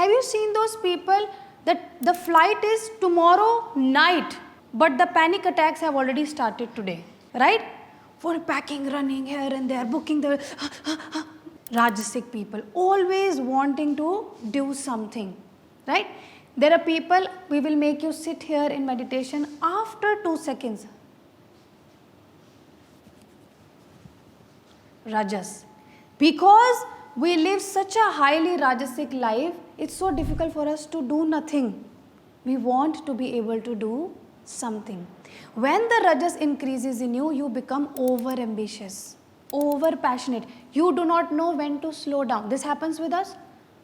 Have you seen those people that the flight is tomorrow night, but the panic attacks have already started today, right? For packing, running here and there, booking the rajasic people, always wanting to do something, right? There are people, we will make you sit here in meditation after 2 seconds. Rajas. Because we live such a highly rajasic life, it's so difficult for us to do nothing. We want to be able to do something. When the rajas increases in you, you become over ambitious, over passionate. You do not know when to slow down. This happens with us.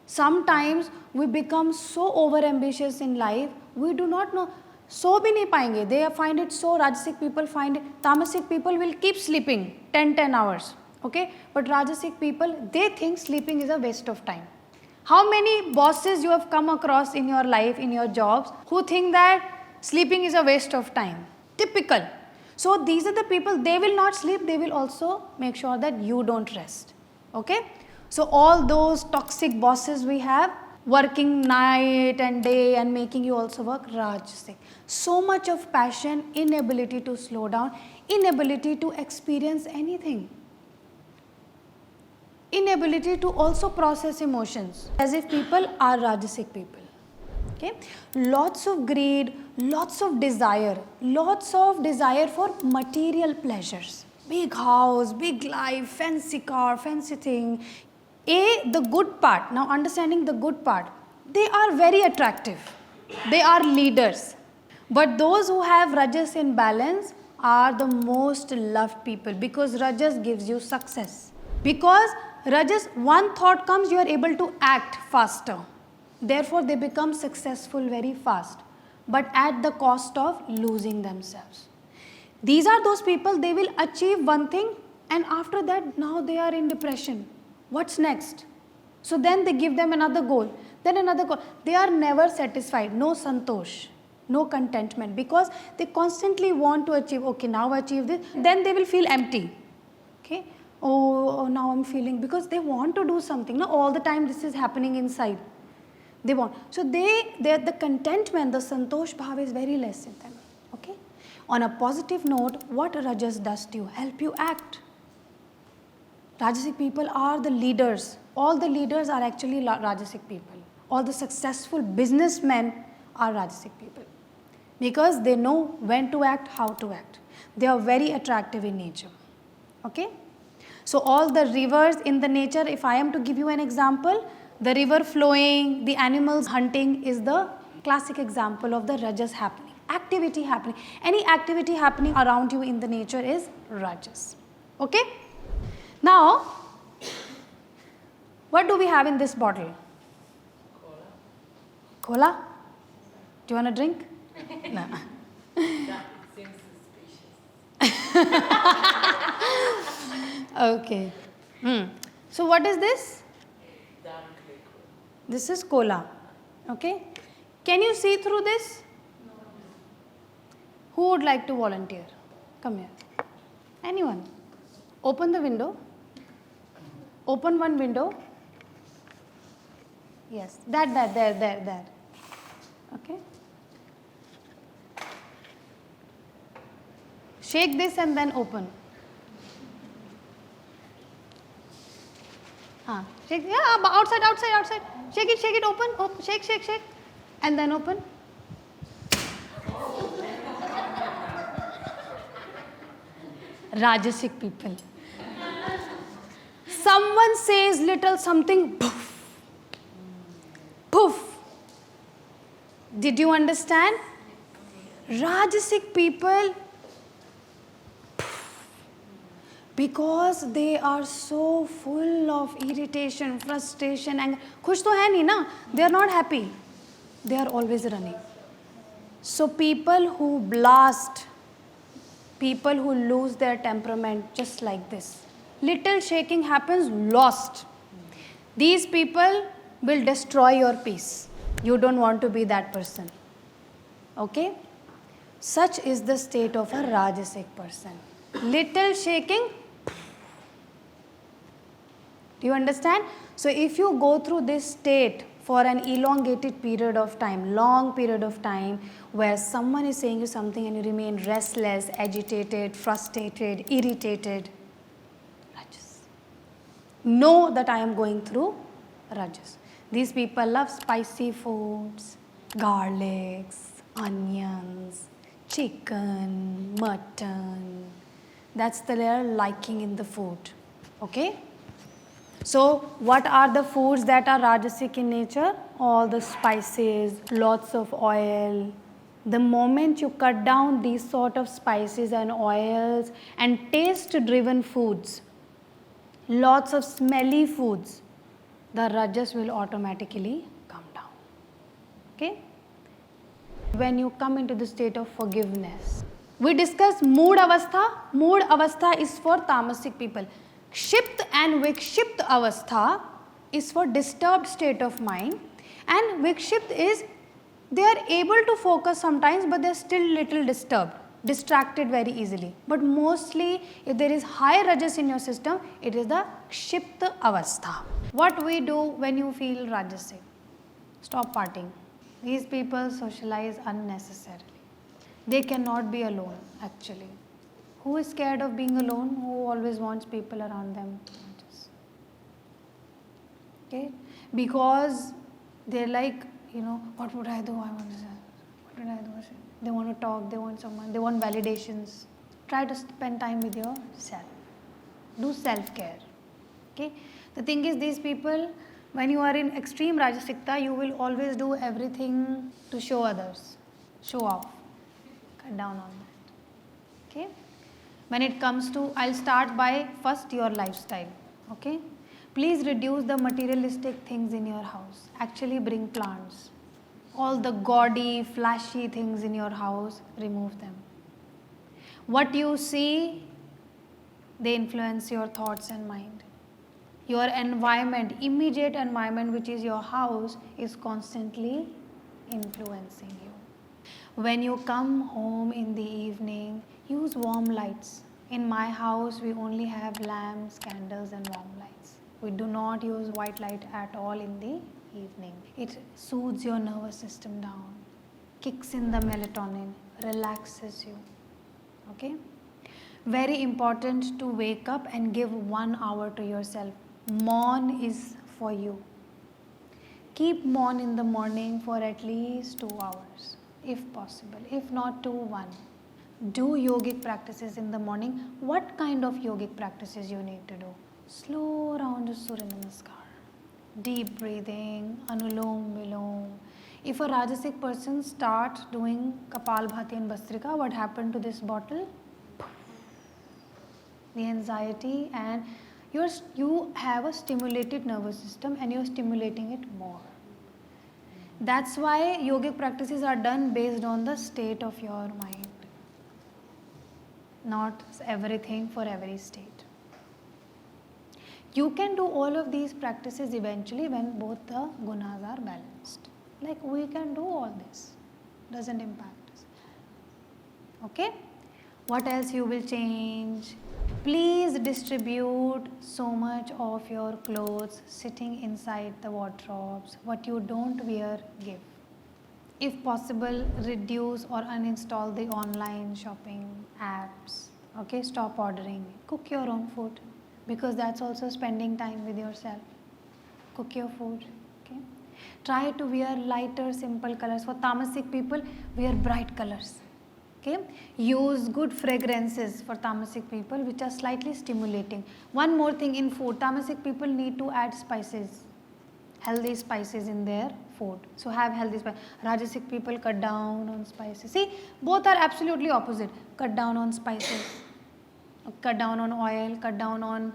Sometimes we become so over ambitious in life, we do not know. So bhi nahi paenge. They find it so, rajasic people find it, tamasic people will keep sleeping 10 hours. Okay, but rajasic people, they think sleeping is a waste of time. How many bosses you have come across in your life, in your jobs, who think that sleeping is a waste of time? Typical. So these are the people, they will not sleep, they will also make sure that you don't rest. Okay, so all those toxic bosses we have, working night and day and making you also work, rajasic. So much of passion, inability to slow down, inability to experience anything. Inability to also process emotions, as if people are rajasic people. Okay, lots of greed, lots of desire for material pleasures. Big house, big life, fancy car, fancy thing. The good part, now understanding the good part, they are very attractive. They are leaders. But those who have rajas in balance are the most loved people, because rajas gives you success. Because rajas, one thought comes, you are able to act faster. Therefore, they become successful very fast, but at the cost of losing themselves. These are those people, they will achieve one thing and after that, now they are in depression. What's next? So then they give them another goal, then another goal. They are never satisfied, no santosh, no contentment, because they constantly want to achieve, okay, now achieve this, then they will feel empty. Okay. Oh, now I'm feeling, because they want to do something. Now all the time this is happening inside. They want. So the contentment, the santosh bhav is very less in them. Okay. On a positive note, what rajas does to you? Help you act. Rajasic people are the leaders. All the leaders are actually rajasic people. All the successful businessmen are rajasic people, because they know when to act, how to act. They are very attractive in nature. Okay. So all the rivers in the nature, if I am to give you an example, the river flowing, the animals hunting is the classic example of the rajas happening. Activity happening. Any activity happening around you in the nature is rajas. Okay? Now, what do we have in this bottle? Cola? Do you want a drink? No. That seems suspicious. Okay. So what is this? Dark liquid. This is cola. Okay. Can you see through this? No. Who would like to volunteer? Come here. Anyone? Open the window. Open one window. Yes. There. Okay. Shake this and then open. Shake, yeah, outside. Shake it, open, shake. And then open. Rajasic people. Someone says little something, poof. Poof. Did you understand? Rajasic people, because they are so full of irritation, frustration, anger. Khush to hai nahi na? They are not happy. They are always running. So people who blast, people who lose their temperament just like this. Little shaking happens, lost. These people will destroy your peace. You don't want to be that person. Okay? Such is the state of a rajasic person. Little shaking. Do you understand? So if you go through this state for an elongated period of time, long period of time, where someone is saying you something and you remain restless, agitated, frustrated, irritated, rajas. Know that I am going through rajas. These people love spicy foods, garlics, onions, chicken, mutton. That's their liking in the food. Okay? So, what are the foods that are rajasic in nature? All the spices, lots of oil. The moment you cut down these sort of spices and oils and taste-driven foods, lots of smelly foods, the rajas will automatically come down. Okay? When you come into the state of forgiveness, we discuss mood avastha. Mood avastha is for tamasic people. Kshipt and vikshipt avastha is for disturbed state of mind, and vikshipt is they are able to focus sometimes, but they are still little disturbed, distracted very easily. But mostly if there is high rajas in your system, it is the kshipt avastha. What we do when you feel rajasic? Stop partying. These people socialize unnecessarily. They cannot be alone actually. Who is scared of being alone? Who always wants people around them? Okay? Because they're like, what would I do? I want to say. What would I do? They want to talk, they want someone, they want validations. Try to spend time with yourself. Do self-care. Okay? The thing is, these people, when you are in extreme rajasikta, you will always do everything to show others. Show off. Cut down on that. Okay? When it comes to, I'll start by first your lifestyle. Okay? Please reduce the materialistic things in your house. Actually bring plants. All the gaudy, flashy things in your house, remove them. What you see, they influence your thoughts and mind. Your environment, immediate environment, which is your house, is constantly influencing you. When you come home in the evening, use warm lights. In my house, we only have lamps, candles and warm lights. We do not use white light at all in the evening. It soothes your nervous system down, kicks in the melatonin, relaxes you. Okay? Very important to wake up and give 1 hour to yourself. Morn is for you. Keep morn in the morning for at least 2 hours, if possible. If not 2, 1. Do yogic practices in the morning. What kind of yogic practices you need to do? Slow round Surya Namaskar. Deep breathing, Anulom Vilom. If a Rajasic person starts doing Kapalbhati and Bhastrika, what happened to this bottle? The anxiety, and you have a stimulated nervous system and you're stimulating it more. That's why yogic practices are done based on the state of your mind. Not everything for every state. You can do all of these practices eventually when both the gunas are balanced. Like we can do all this. Doesn't impact us. Okay? What else you will change? Please distribute so much of your clothes sitting inside the wardrobes. What you don't wear, give. If possible, reduce or uninstall the online shopping apps. Okay, stop ordering. Cook your own food, because that's also spending time with yourself. Cook your food. Okay. Try to wear lighter, simple colors. For tamasic people, wear bright colors. Okay. Use good fragrances for tamasic people, which are slightly stimulating. One more thing in food, tamasic people need to add spices, healthy spices in their food. So have healthy spices. Rajasic people cut down on spices. See, both are absolutely opposite. Cut down on spices, cut down on oil, cut down on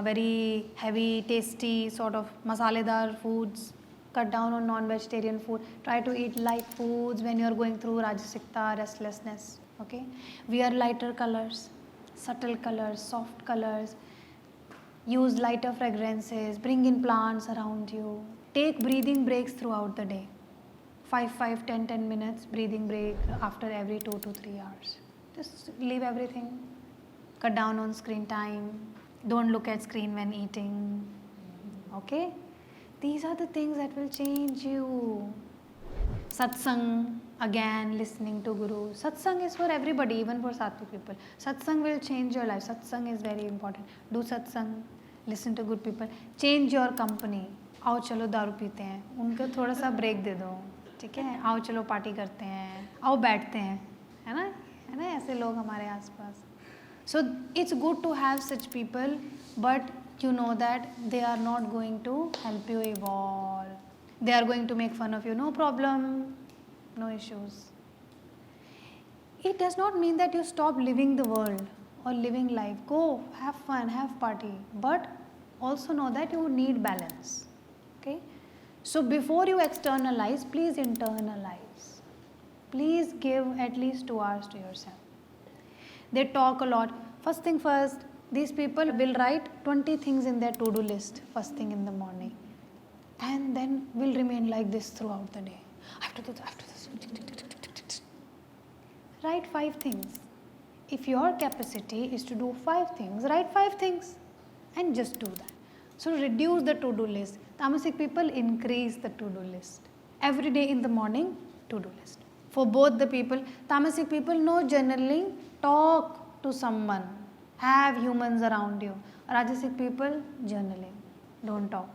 very heavy, tasty sort of masaledar foods, cut down on non-vegetarian food. Try to eat light foods when you are going through rajasikta, restlessness. Okay? Wear lighter colors, subtle colors, soft colors. Use lighter fragrances, bring in plants around you. Take breathing breaks throughout the day. 5, 10 minutes breathing break after every 2 to 3 hours. Just leave everything. Cut down on screen time. Don't look at screen when eating. Okay? These are the things that will change you. Satsang, again, listening to Guru. Satsang is for everybody, even for Sattvic people. Satsang will change your life. Satsang is very important. Do satsang, listen to good people. Change your company. आओ चलो दारू पीते हैं, उनको थोड़ा सा break दे दो, ठीक है. आओ चलो पार्टी करते हैं, आओ बैठते हैं, है ना ऐसे लोग हमारे आसपास. So it's good to have such people, but you know that they are not going to help you evolve. They are going to make fun of you, no problem, no issues. It does not mean that you stop living the world or living life. Go, have fun, have party, but also know that you need balance. Okay? So before you externalize, please internalize. Please give at least 2 hours to yourself. They talk a lot. First thing first, these people will write 20 things in their to-do list first thing in the morning, and then will remain like this throughout the day. I have to do this, I have to do this. Write 5 things. If your capacity is to do 5 things, write 5 things and just do that. So reduce the to-do list. Tamasic people increase the to-do list. Every day in the morning, to-do list. For both the people, Tamasic people, no journaling, talk to someone. Have humans around you. Rajasic people, journaling. Don't talk.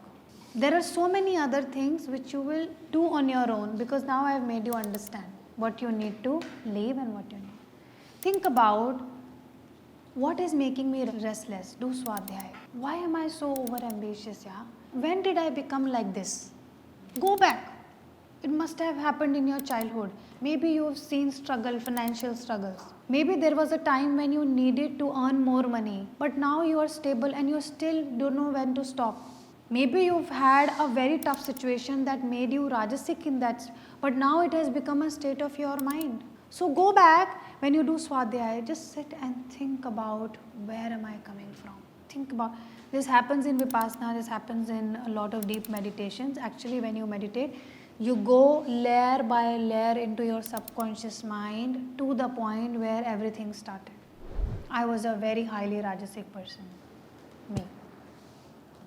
There are so many other things which you will do on your own, because now I have made you understand what you need to leave and what you need. Think about what is making me restless. Do swadhyay. Why am I so over-ambitious? Yeah? When did I become like this? Go back. It must have happened in your childhood. Maybe you have seen struggle, financial struggles. Maybe there was a time when you needed to earn more money, but now you are stable and you still don't know when to stop. Maybe you've had a very tough situation that made you rajasic in that, but now it has become a state of your mind. So go back when you do swadhyaya, just sit and think about where am I coming from. Think about, this happens in Vipassana, this happens in a lot of deep meditations. Actually, when you meditate, you go layer by layer into your subconscious mind to the point where everything started. I was a very highly rajasic person. Me.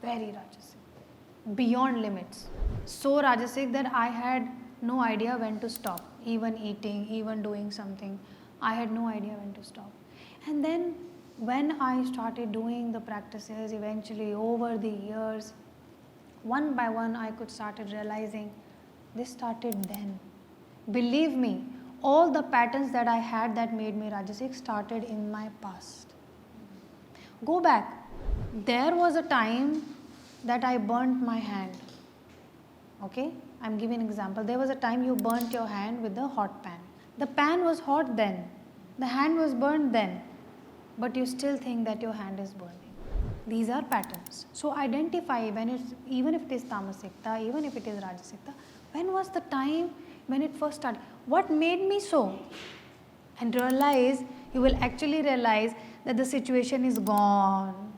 Very rajasic. Beyond limits. So rajasic that I had no idea when to stop. Even eating, even doing something. I had no idea when to stop. And then when I started doing the practices, eventually over the years, one by one I could started realizing this started then. Believe me, all the patterns that I had that made me rajasic started in my past. Go back. There was a time that I burnt my hand. Okay? I'm giving an example. There was a time you burnt your hand with a hot pan. The pan was hot then. The hand was burnt then. But you still think that your hand is burning. These are patterns. So identify when it's, even if it is tamasikta, even if it is rajasikta, when was the time when it first started? What made me so? And realize, you will actually realize that the situation is gone.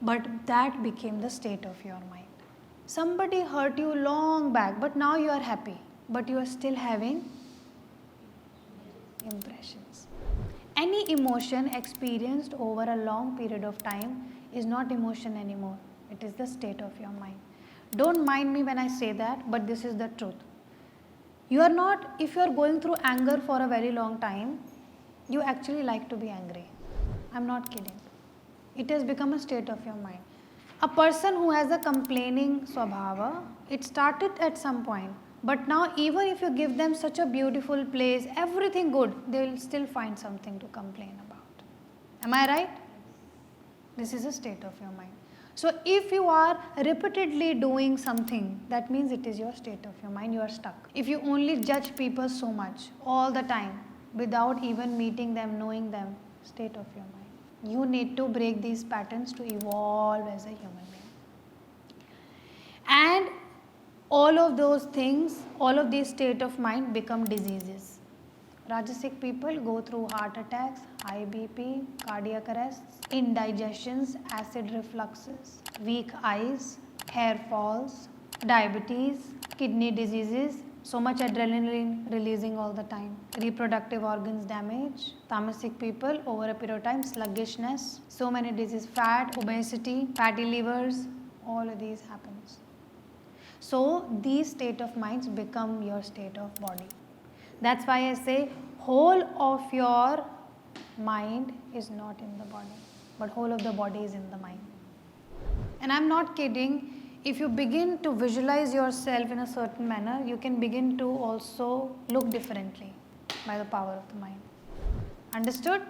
But that became the state of your mind. Somebody hurt you long back, but now you are happy. But you are still having impressions. Any emotion experienced over a long period of time is not emotion anymore. It is the state of your mind. Don't mind me when I say that, but this is the truth. You are not, if you are going through anger for a very long time, you actually like to be angry. I'm not kidding. It has become a state of your mind. A person who has a complaining swabhava, it started at some point. But now even if you give them such a beautiful place, everything good, they will still find something to complain about. Am I right? This is a state of your mind. So if you are repeatedly doing something, that means it is your state of your mind, you are stuck. If you only judge people so much, all the time, without even meeting them, knowing them, state of your mind. You need to break these patterns to evolve as a human being. And all of those things, all of these state of mind become diseases. Rajasic people go through heart attacks, high BP, cardiac arrests, indigestions, acid refluxes, weak eyes, hair falls, diabetes, kidney diseases, so much adrenaline releasing all the time, reproductive organs damage, tamasic people over a period of time, sluggishness, so many diseases, fat, obesity, fatty livers, all of these happens. So these state of minds become your state of body. That's why I say whole of your mind is not in the body, but whole of the body is in the mind. And I'm not kidding. If you begin to visualize yourself in a certain manner, you can begin to also look differently by the power of the mind. Understood?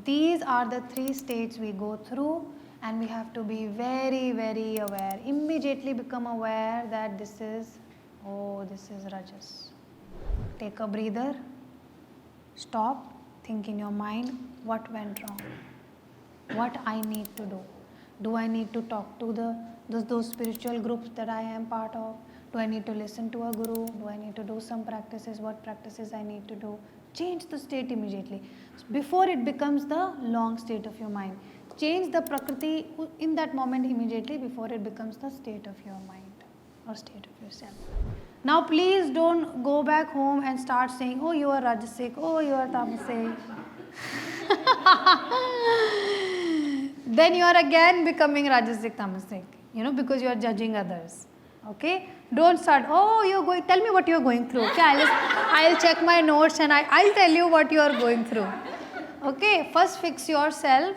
These are the 3 states we go through, and we have to be very, very aware. Immediately become aware that this is Rajas. Take a breather, stop, think in your mind what went wrong, what I need to do. Do I need to talk to those spiritual groups that I am part of? Do I need to listen to a guru? Do I need to do some practices? What practices I need to do? Change the state immediately before it becomes the long state of your mind. Change the prakriti in that moment immediately before it becomes the state of your mind or state of yourself. Now please don't go back home and start saying, oh, you are rajasic, oh, you are tamasic. Then you are again becoming rajasic, tamasic, because you are judging others. Okay? Don't start, oh, you're going, tell me what you're going through. Okay, I'll check my notes and I'll tell you what you are going through. Okay? First fix yourself